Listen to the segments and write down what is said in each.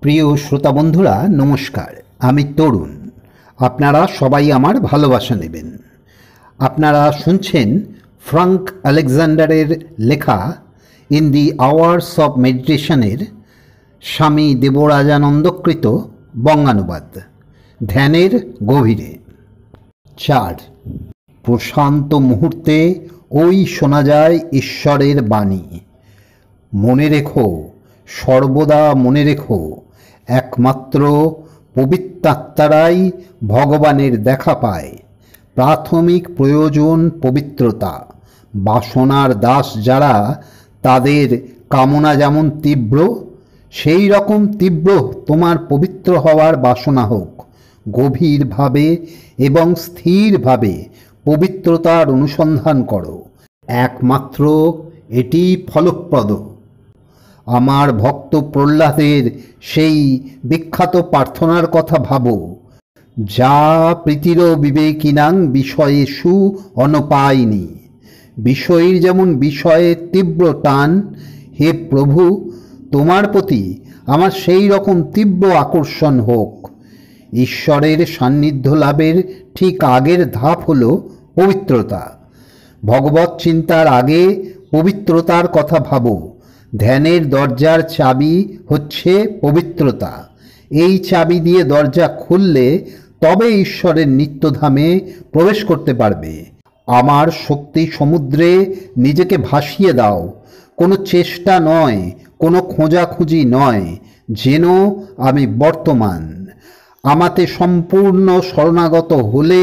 প্রিয় শ্রোতা বন্ধুরা নমস্কার, আমি তরুণ। আপনারা সবাই আমার ভালোবাসা নেবেন। আপনারা শুনছেন ফ্রাঙ্ক আলেকজান্ডারের লেখা ইন দি আওয়ার্স অব মেডিটেশনের স্বামী দেবরাজানন্দকৃত বঙ্গানুবাদ, ধ্যানের গভীরে। 4। প্রশান্ত মুহূর্তে ওই শোনা যায় ঈশ্বরের বাণী। মনে রেখো, সর্বদা মনে রেখো, একমাত্র পবিত্রাত্মারাই ভগবানের দেখা পায়। প্রাথমিক প্রয়োজন পবিত্রতা। বাসনার দাস যারা, তাদের কামনা যেমন তীব্র, সেই রকম তীব্র তোমার পবিত্র হওয়ার বাসনা হোক। গভীরভাবে এবং স্থিরভাবে পবিত্রতার অনুসন্ধান করো, একমাত্র এটি ফলপ্রদ। আমার ভক্ত প্রহ্লাদের সেই বিখ্যাত প্রার্থনার কথা ভাবো, যা প্রীতির বিবেকিনাং বিষয়েষু অনপায়িনী। বিষয়ের যেমন বিষয়ে তীব্র টান, হে প্রভু, তোমার প্রতি আমার সেই রকম তীব্র আকর্ষণ হোক। ঈশ্বরের সান্নিধ্য লাভের ঠিক আগের ধাপ হল পবিত্রতা। ভগবৎ চিন্তার আগে পবিত্রতার কথা ভাবো। ধ্যানের দরজার চাবি হচ্ছে পবিত্রতা। এই চাবি দিয়ে দরজা খুললে তবে ঈশ্বরের নিত্যধামে প্রবেশ করতে পারবে। আমার শক্তি সমুদ্রে নিজেকে ভাসিয়ে দাও। কোনো চেষ্টা নয়, কোনো খোঁজাখুঁজি নয়, যেন আমি বর্তমান। আমাতে সম্পূর্ণ শরণাগত হলে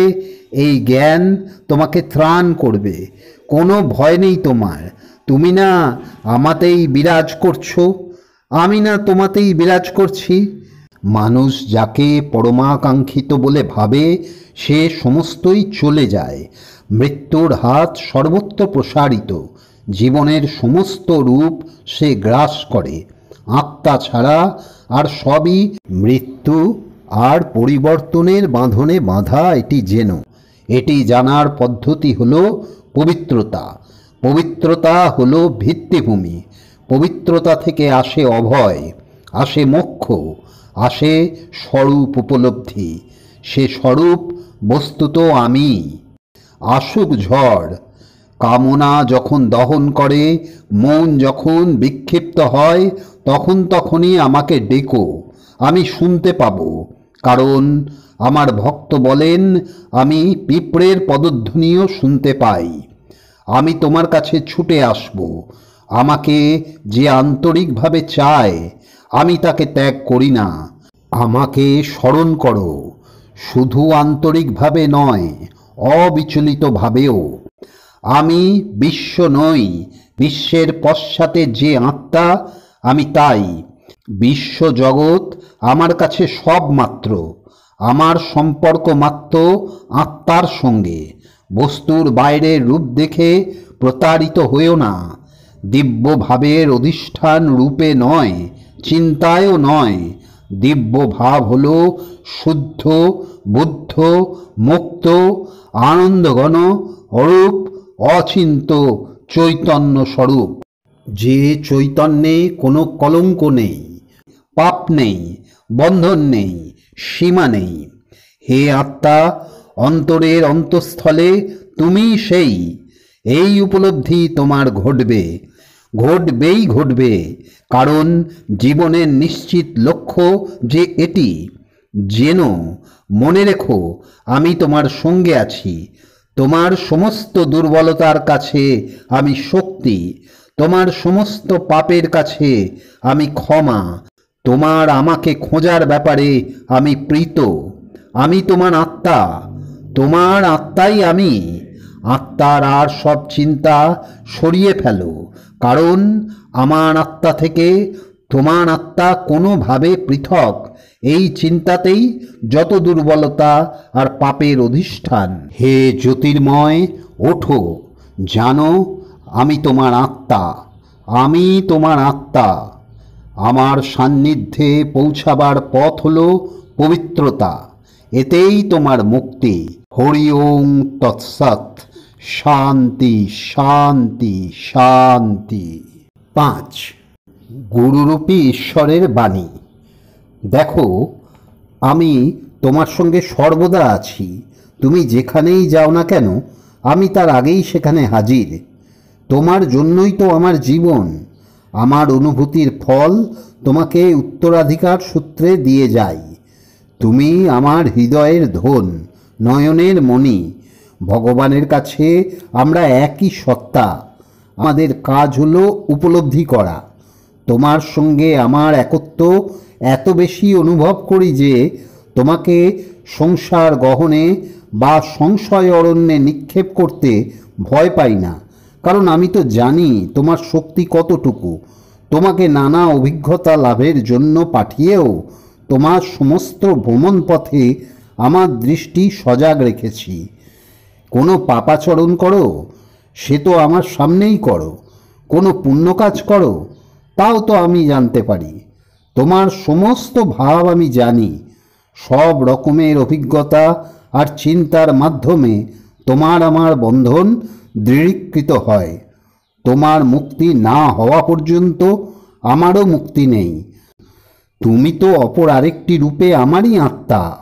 এই জ্ঞান তোমাকে ত্রাণ করবে। কোনো ভয় নেই তোমার। তুমি না আমাতেই বিরাজ করছো, আমি না তোমাতেই বিরাজ করছি। মানুষ যাকে পরমাকাঙ্ক্ষিত বলে ভাবে, সে সমস্তই চলে যায়। মৃত্যুর হাত সর্বত্র প্রসারিত। জীবনের সমস্ত রূপ সে গ্রাস করে। আত্মা ছাড়া আর সবই মৃত্যু আর পরিবর্তনের বাঁধনে বাঁধা। এটি যেন, এটি জানার পদ্ধতি হলো পবিত্রতা। পবিত্রতা হলো ভিত্তিভূমি। পবিত্রতা থেকে আসে অভয়, আসে মোক্ষ, আসে স্বরূপ উপলব্ধি। সে স্বরূপ বস্তুত আমি। আসুক ঝড়, কামনা যখন দহন করে, মন যখন বিক্ষিপ্ত হয়, তখনই আমাকে ডেকো, আমি শুনতে পাবো। কারণ আমার ভক্ত বলেন, আমি পিঁপড়ের পদধ্বনিও শুনতে পাই। আমি তোমার কাছে ছুটে আসব। আমাকে যে আন্তরিকভাবে চায়, আমি তাকে ত্যাগ করি না। আমাকে স্মরণ করো, শুধু আন্তরিকভাবে নয়, অবিচলিতভাবেও। আমি বিশ্ব নই, বিশ্বের পশ্চাতে যে আত্মা, আমি তাই। বিশ্ব জগৎ আমার কাছে সব মাত্র। আমার সম্পর্ক মাত্র আত্মার সঙ্গে। বস্তুর বাইরের রূপ দেখে প্রতারিত হয়েও না। দিব্য ভাবের অধিষ্ঠান রূপে নয়, চিন্তায়ও নয়। দিব্য ভাব হল শুদ্ধ, বুদ্ধ, মুক্ত, আনন্দঘন, অরূপ, অচিন্ত চৈতন্য স্বরূপ। যে চৈতন্যে কোনো কলঙ্ক নেই, পাপ নেই, বন্ধন নেই, সীমা নেই। হে আত্মা, অন্তরের অন্তঃস্থলে তুমি সেই। এই উপলব্ধি তোমার ঘটবে, ঘটবেই ঘটবে। কারণ জীবনের নিশ্চিত লক্ষ্য যে এটি। যেন মনে রেখো, আমি তোমার সঙ্গে আছি। তোমার সমস্ত দুর্বলতার কাছে আমি শক্তি। তোমার সমস্ত পাপের কাছে আমি ক্ষমা। তোমার আমাকে খোঁজার ব্যাপারে আমি প্রীত। আমি তোমার আত্মা, তোমার আত্মাই আমি। আত্মার আর সব চিন্তা সরিয়ে ফেলো, কারণ আমার আত্মা থেকে তোমার আত্মা কোনোভাবে পৃথক। এই চিন্তাতেই যত দুর্বলতা আর পাপের অধিষ্ঠান। হে জ্যোতির্ময়, ওঠো, জানো আমি তোমার আত্মা, আমি তোমার আত্মা। আমার সান্নিধ্যে পৌঁছাবার পথ হল পবিত্রতা। এতেই তোমার মুক্তি। হরি ওং তৎসৎ। শান্তি শান্তি শান্তি। 5. গুরুরূপী ঈশ্বরের বাণী। দেখো, আমি তোমার সঙ্গে সর্বদা আছি। তুমি যেখানেই যাও না কেন, আমি তার আগেই সেখানে হাজির। তোমার জন্যই তো আমার জীবন। আমার অনুভূতির ফল তোমাকে উত্তরাধিকার সূত্রে দিয়ে যাই। তুমি আমার হৃদয়ের ধন, নয়নের মণি। ভগবানের কাছে আমরা একই সত্তা। আমাদের কাজ হলো উপলব্ধি করা। তোমার সঙ্গে আমার একত্ব এত বেশি অনুভব করি যে তোমাকে সংসার গহনে বা সংশয় অরণ্যে নিক্ষেপ করতে ভয় পাই না। কারণ আমি তো জানি তোমার শক্তি কতটুকু। তোমাকে নানা অভিজ্ঞতা লাভের জন্য পাঠিয়েও তোমার সমস্ত ভ্রমণ পথে আমার দৃষ্টি সজাগ রেখেছি। কোনো পাপাচরণ করো, সে তো আমার সামনেই করো। কোনো পুণ্য কাজ করো, তাও তো আমি জানতে পারি। তোমার সমস্ত ভাব আমি জানি। সব রকমের অভিজ্ঞতা আর চিন্তার মাধ্যমে তোমার আমার বন্ধন দৃঢ়ীকৃত হয়। তোমার মুক্তি না হওয়া পর্যন্ত আমারও মুক্তি নেই। তুমি তো অপর আরেকটি রূপে আমারই আত্মা।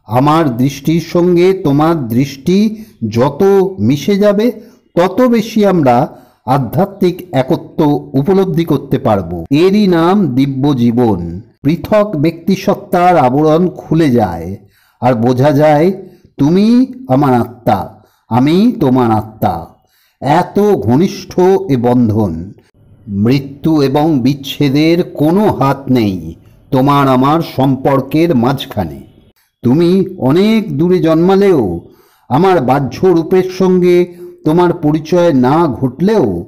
আমার দৃষ্টির সঙ্গে তোমার দৃষ্টি যত মিশে যাবে, তত বেশি আমরা আধ্যাত্মিক একত্ব উপলব্ধি করতে পারব। এরই নাম দিব্য জীবন। পৃথক ব্যক্তিসত্তার আবরণ খুলে যায় আর বোঝা যায় তুমি আমার আত্মা, আমি তোমার আত্মা। এত ঘনিষ্ঠ এ বন্ধন। মৃত্যু এবং বিচ্ছেদের কোনো হাত নেই তোমার আমার সম্পর্কের মাঝখানে। তুমি অনেক দূরে জন্মালেও, আমার বাহ্য রূপের সঙ্গে তোমার পরিচয় না ঘটলেও,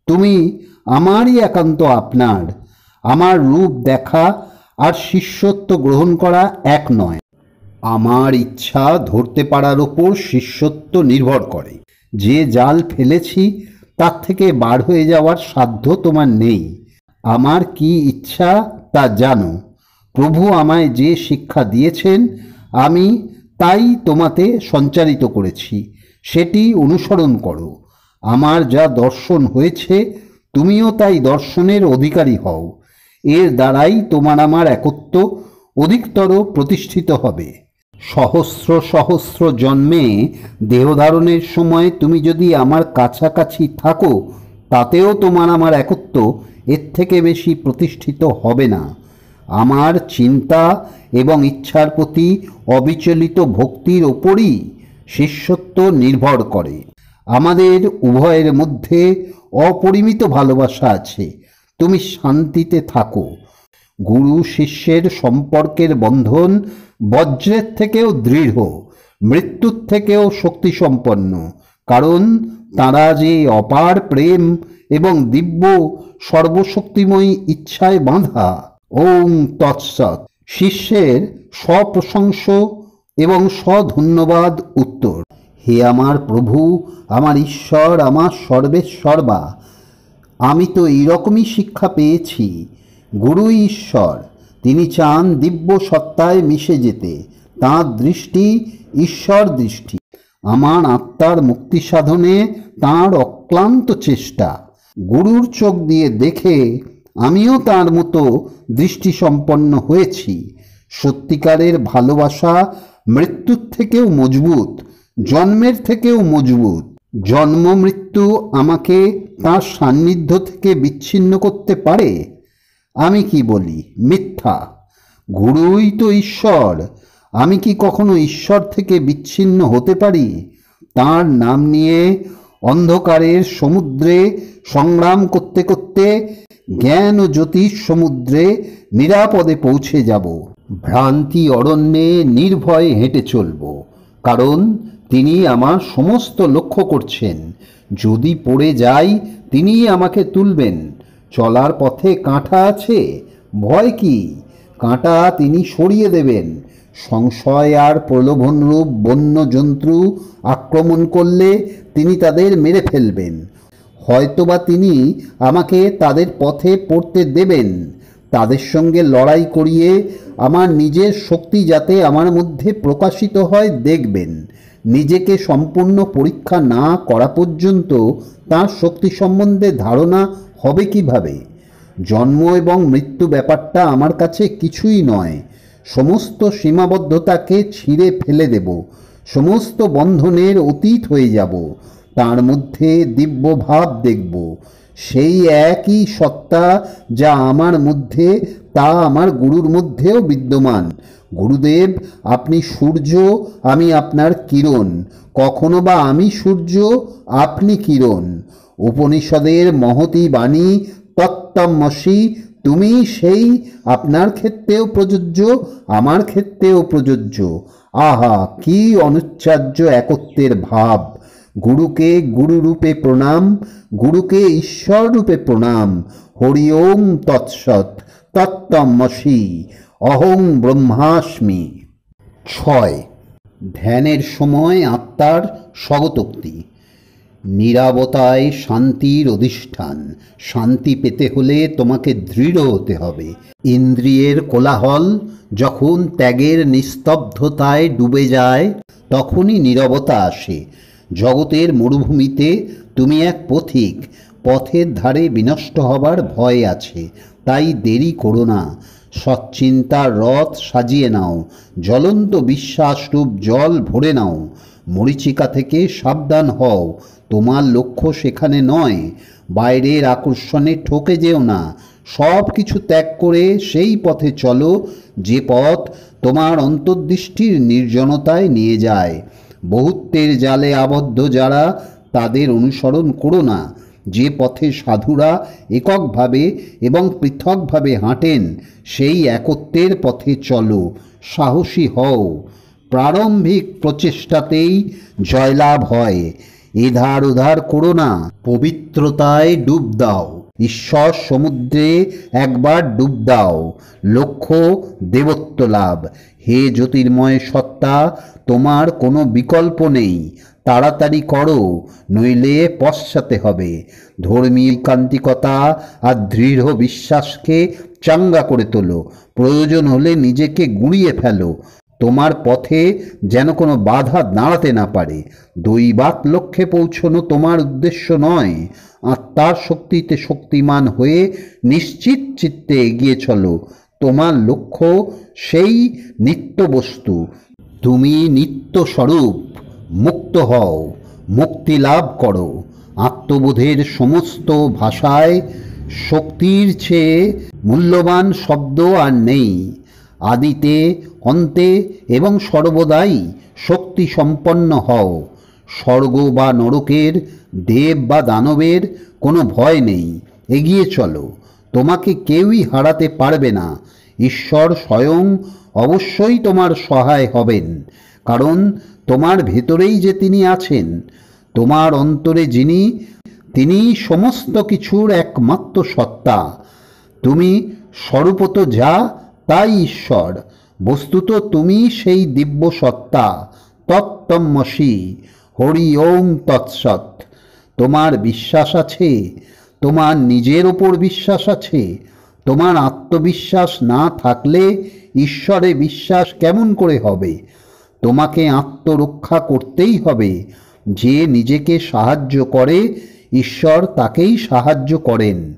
তুমি আমারই একান্ত আপনার। আমার রূপ দেখা আর শিষ্যত্ব গ্রহণ করা এক নয়। আমার ইচ্ছা ধরতে পারার ওপর শিষ্যত্ব নির্ভর করে। যে জাল ফেলেছি তার থেকে বার হয়ে যাওয়ার সাধ্য তোমার নেই। আমার কি ইচ্ছা তা জানো। প্রভু আমায় যে শিক্ষা দিয়েছেন, আমি তাই তোমাতে সঞ্চারিত করেছি। সেটি অনুসরণ করো। আমার যা দর্শন হয়েছে, তুমিও তাই দর্শনের অধিকারী হও। এর দ্বারাই তোমার আমার একত্ব অধিকতর প্রতিষ্ঠিত হবে। সহস্র সহস্র জন্মে দেহধারণের সময় তুমি যদি আমার কাছাকাছি থাকো, তাতেও তোমার আমার একত্ব এর থেকে বেশি প্রতিষ্ঠিত হবে না। আমার চিন্তা এবং ইচ্ছার প্রতি অবিচলিত ভক্তির ওপরই শিষ্যত্ব নির্ভর করে। আমাদের উভয়ের মধ্যে অপরিমিত ভালোবাসা আছে। তুমি শান্তিতে থাকো। গুরু শিষ্যের সম্পর্কের বন্ধন বজ্রের থেকেও দৃঢ়, মৃত্যুর থেকেও শক্তিসম্পন্ন। কারণ তাঁরা যে অপার প্রেম এবং দিব্য সর্বশক্তিময়ী ইচ্ছায় বাঁধা। ওম তৎসৎ। শিষ্যের স্বপ্রশংস এবং স্বধন্যবাদ উত্তর। হে আমার প্রভু, আমার ঈশ্বর, আমার সর্বেশ্বর্বা, আমি তো এইরকমই শিক্ষা পেয়েছি। গুরুই ঈশ্বর। তিনি চান দিব্য সত্তায় মিশে যেতে। তাঁর দৃষ্টি ঈশ্বর দৃষ্টি। আমার আত্মার মুক্তি সাধনে তাঁর অক্লান্ত চেষ্টা। গুরুর চোখ দিয়ে দেখে আমিও তাঁর মতো দৃষ্টিসম্পন্ন হয়েছি। সত্যিকারের ভালোবাসা মৃত্যুর থেকেও মজবুত, জন্মের থেকেও মজবুত। জন্ম মৃত্যু আমাকে তাঁর সান্নিধ্য থেকে বিচ্ছিন্ন করতে পারে? আমি কি বলি? মিথ্যা। গুরুই তো ঈশ্বর। আমি কি কখনো ঈশ্বর থেকে বিচ্ছিন্ন হতে পারি? তাঁর নাম নিয়ে অন্ধকারের সমুদ্রে সংগ্রাম করতে করতে জ্ঞান ও জ্যোতিষ সমুদ্রে নিরাপদে পৌঁছে যাব। ভ্রান্তি অরণ্যে নির্ভয়ে হেঁটে চলব, কারণ তিনি আমার সমস্ত লক্ষ্য করছেন। যদি পড়ে যাই, তিনিই আমাকে তুলবেন। চলার পথে কাঁটা আছে, ভয় কি? কাঁটা তিনি সরিয়ে দেবেন। সংশয় আর প্রলোভনরূপ বন্য জন্তু আক্রমণ করলে তিনি তাদের মেরে ফেলবেন। হয়তোবা তিনি আমাকে তাদের পথে পড়তে দেবেন। তাদের সঙ্গে লড়াই করিয়ে আমার নিজের শক্তি যাতে আমার মধ্যে প্রকাশিত হয় দেখবেন। নিজেকে সম্পূর্ণ পরীক্ষা না করা পর্যন্ত তার শক্তি সম্বন্ধে ধারণা হবে কিভাবে? জন্ম এবং মৃত্যু ব্যাপারটা আমার কাছে কিছুই নয়। সমস্ত সীমাবদ্ধতাকে ছিঁড়ে ফেলে দেব, সমস্ত বন্ধনের অতীত হয়ে যাব, তার মধ্যে দিব্য ভাব দেখব। সেই একই সত্তা যা আমার মধ্যে, তা আমার গুরুর মধ্যেও বিদ্যমান। গুরুদেব, আপনি সূর্য, আমি আপনার কিরণ। কখনো বা আমি সূর্য, আপনি কিরণ। উপনিষদের মহতী বাণী তত্ত্বমসি, তুমি সেই, আপনার ক্ষেত্রেও প্রযোজ্য, আমার ক্ষেত্রেও প্রযোজ্য। আহা, কি অনুচ্চার্য একত্বের ভাব! গুরুকে গুরুরূপে প্রণাম, গুরুকে ঈশ্বর রূপে প্রণাম। হরি ওম তৎসৎ। তত্ত্বমসি। অহং ব্রহ্মাস্মি। 6. ধ্যানের সময় আত্মার স্বগতোক্তি। নীরবতায় শান্তির অধিষ্ঠান। শান্তি পেতে হলে তোমাকে দৃঢ় হতে হবে। ইন্দ্রিয়ের কোলাহল যখন ত্যাগের নিস্তব্ধতায় ডুবে যায়, তখনই নীরবতা আসে। জগতের মরুভূমিতে তুমি এক পথিক, পথের ধারে বিনষ্ট হবার ভয় আছে, তাই দেরি করো না। সচ্চিন্তার রথ সাজিয়ে নাও, জ্বলন্ত বিশ্বাসরূপ জল ভরে নাও। মরীচিকা থেকে সাবধান হও, তোমার লক্ষ্য সেখানে নয়। বাইরের আকর্ষণে ঠকে যেও না। সব কিছু ত্যাগ করে সেই পথে চলো যে পথ তোমার অন্তর্দৃষ্টির নির্জনতায় নিয়ে যায়। বহুত্বের জালে আবদ্ধ যারা, তাদের অনুসরণ করো না। যে পথে সাধুরা এককভাবে এবং পৃথকভাবে হাঁটেন, সেই একত্বের পথে চলো। সাহসী হও। প্রারম্ভিক প্রচেষ্টাতেই জয়লাভ হয়। এধার ওধার করো না, পবিত্রতায় ডুব দাও। ঈশ্বর সমুদ্রে একবার ডুব দাও, লক্ষ্য দেবত্ব লাভ। হে জ্যোতির্ময় সত্তা, তোমার কোনো বিকল্প নেই। তাড়াতাড়ি করো, নইলে পশ্চাতে হবে। ধর্মীয় কান্তিকতা আর দৃঢ় বিশ্বাসকে চাঙ্গা করে তোলো। প্রয়োজন হলে নিজেকে গুঁড়িয়ে ফেলো। তোমার পথে যেন কোনো বাধা দাঁড়াতে না পারে। দৈবাৎ লক্ষ্যে পৌঁছনো তোমার উদ্দেশ্য নয়। আত্মার শক্তিতে শক্তিমান হয়ে নিশ্চিত চিত্তে এগিয়ে চলো। তোমার লক্ষ্য সেই নিত্য বস্তু। তুমি নিত্য স্বরূপ। মুক্ত হও, মুক্তি লাভ করো। আত্মবোধের সমস্ত ভাষায় শক্তির চেয়ে মূল্যবান শব্দ আর নেই। আদিতে, অন্তে এবং সর্বদাই শক্তি সম্পন্ন হও। স্বর্গ বা নরকের, দেব বা দানবের কোনো ভয় নেই। এগিয়ে চলো, তোমাকে কেউই হারাতে পারবে না। ঈশ্বর স্বয়ং অবশ্যই তোমার সহায় হবেন, কারণ তোমার ভেতরেই যে তিনি আছেন। তোমার অন্তরে যিনি, তিনি সমস্ত কিছুর একমাত্র সত্তা। তুমি স্বরূপত যা, তাই ঈশ্বর। বস্তুত তুমি সেই দিব্য সত্তা। তত্ত্বমসি। হরি ওম তৎসৎ। তোমার বিশ্বাস আছে? তোমার নিজের ওপর বিশ্বাস আছে? তোমার আত্মবিশ্বাস না থাকলে ঈশ্বরে বিশ্বাস কেমন করে হবে? তোমাকে আত্মরক্ষা করতেই হবে। যে নিজেকে সাহায্য করে, ঈশ্বর তাকেই সাহায্য করেন।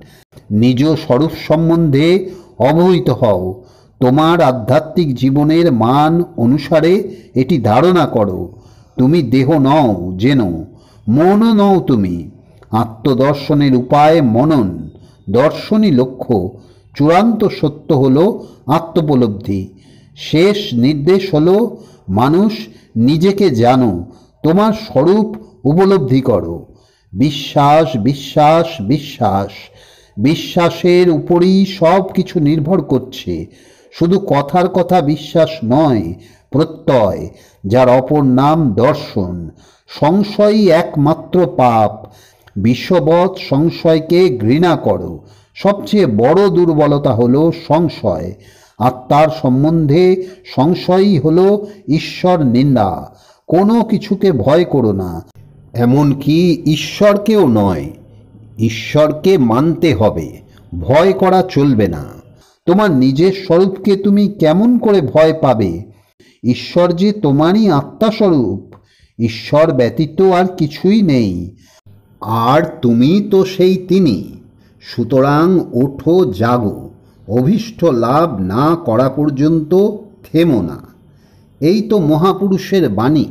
নিজ স্বরূপ সম্বন্ধে অবহিত হও। তোমার আধ্যাত্মিক জীবনের মান অনুসারে এটি ধারণা করো। তুমি দেহ নও যেন, মনও নও তুমি। আত্মদর্শনের উপায় মনন, দর্শনই লক্ষ্য। চূড়ান্ত সত্য হল আত্মোপলব্ধি। শেষ নির্দেশ হল মানুষ, নিজেকে জানো, তোমার স্বরূপ উপলব্ধি করো। বিশ্বাস, বিশ্বাস, বিশ্বাস। বিশ্বাসের উপরই সব কিছু নির্ভর করছে। শুধু কথার কথা বিশ্বাস নয়, প্রত্যয়, যার অপর নাম দর্শন। সংশয়ই একমাত্র পাপ। বিশ্ববৎ সংশয়কে ঘৃণা করো। সবচেয়ে বড় দুর্বলতা হলো সংশয়। আত্মার সম্বন্ধে সংশয়ই হলো ঈশ্বর নিন্দা। কোনো কিছুকে ভয় করো না, এমনকি ঈশ্বরকেও নয়। ঈশ্বরকে মানতে হবে, ভয় করা চলবে না। তোমার নিজের স্বরূপকে তুমি কেমন করে ভয় পাবে? ঈশ্বর যে তোমারই আত্মাস্বরূপ। ঈশ্বর ব্যতীত আর কিছুই নেই। আর তুমি তো সেই তিনি। সুতরাং ওঠো, জাগো, অভীষ্ট লাভ না করা পর্যন্ত থেমো না। এই তো মহাপুরুষের বাণী।